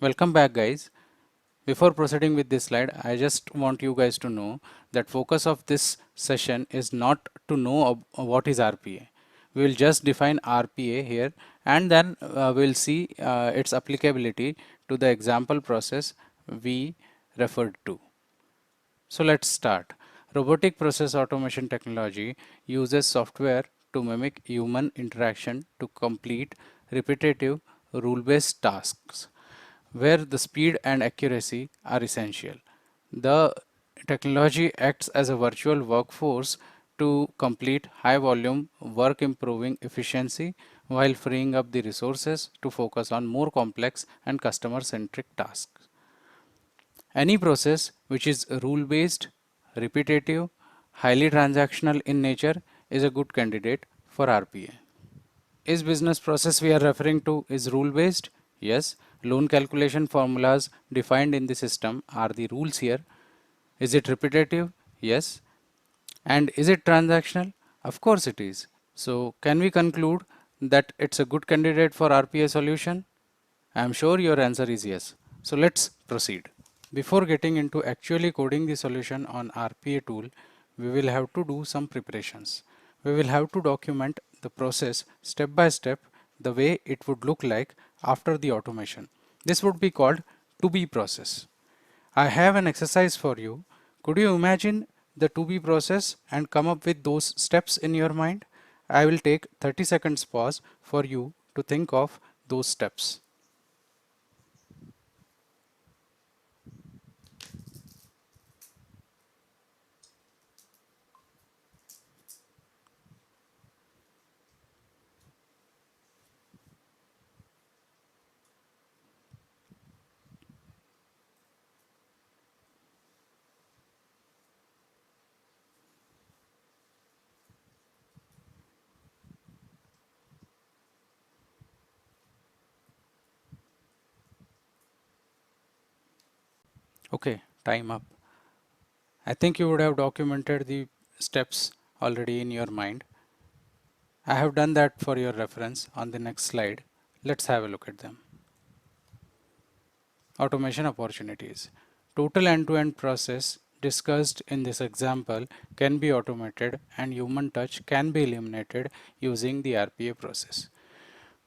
Welcome back, guys. Before proceeding with this slide, I just want you guys to know that focus of this session is not to know what is RPA. We will just define RPA here and then we'll see its applicability to the example process we referred to. So let's start. Robotic process automation technology uses software to mimic human interaction to complete repetitive rule-based tasks where the speed and accuracy are essential. The technology acts as a virtual workforce to complete high volume work, improving efficiency while freeing up the resources to focus on more complex and customer centric tasks. Any process which is rule based, repetitive, highly transactional in nature is a good candidate for RPA. Is business process we are referring to is rule based? Yes. Loan calculation formulas defined in the system are the rules here. Is it repetitive? Yes. And is it transactional? Of course it is. So can we conclude that it's a good candidate for RPA solution? I am sure your answer is yes. So let's proceed. Before getting into actually coding the solution on RPA tool, we will have to do some preparations. We will have to document the process step by step, the way it would look like after the automation. This would be called to be process. I have an exercise for you. Could you imagine the to be process and come up with those steps in your mind? I will take 30 seconds pause for you to think of those steps. Okay, time up. I think you would have documented the steps already in your mind. I have done that for your reference on the next slide. Let's have a look at them. Automation opportunities. Total end-to-end process discussed in this example can be automated and human touch can be eliminated using the RPA process.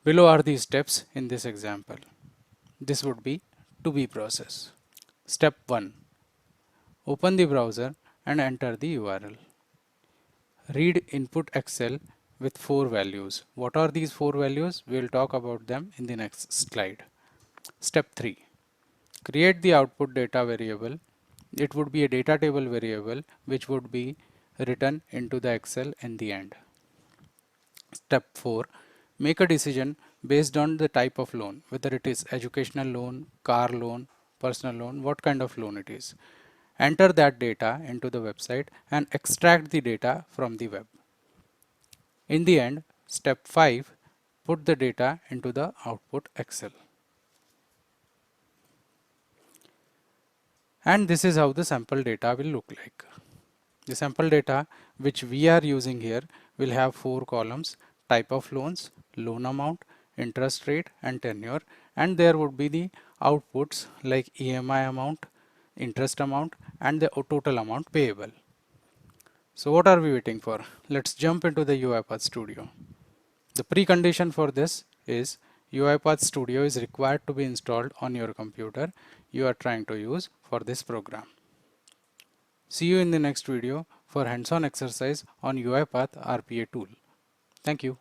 Below are the steps in this example. This would be to be process. Step 1. Open the browser and enter the URL. Read input Excel with 4 values. What are these 4 values? We'll talk about them in the next slide. Step 3. Create the output data variable. It would be a data table variable which would be written into the Excel in the end. Step 4. Make a decision based on the type of loan, whether it is educational loan, car loan, personal loan, what kind of loan it is. Enter that data into the website and extract the data from the web. In the end, step 5, put the data into the output Excel. And this is how the sample data will look like. The sample data which we are using here will have 4 columns: type of loans, loan amount, interest rate and tenure, and there would be the outputs like EMI amount, interest amount and the total amount payable. So what are we waiting for? Let's jump into the UiPath Studio. The precondition for this is UiPath Studio is required to be installed on your computer you are trying to use for this program. See you in the next video for hands-on exercise on UiPath RPA tool. Thank you.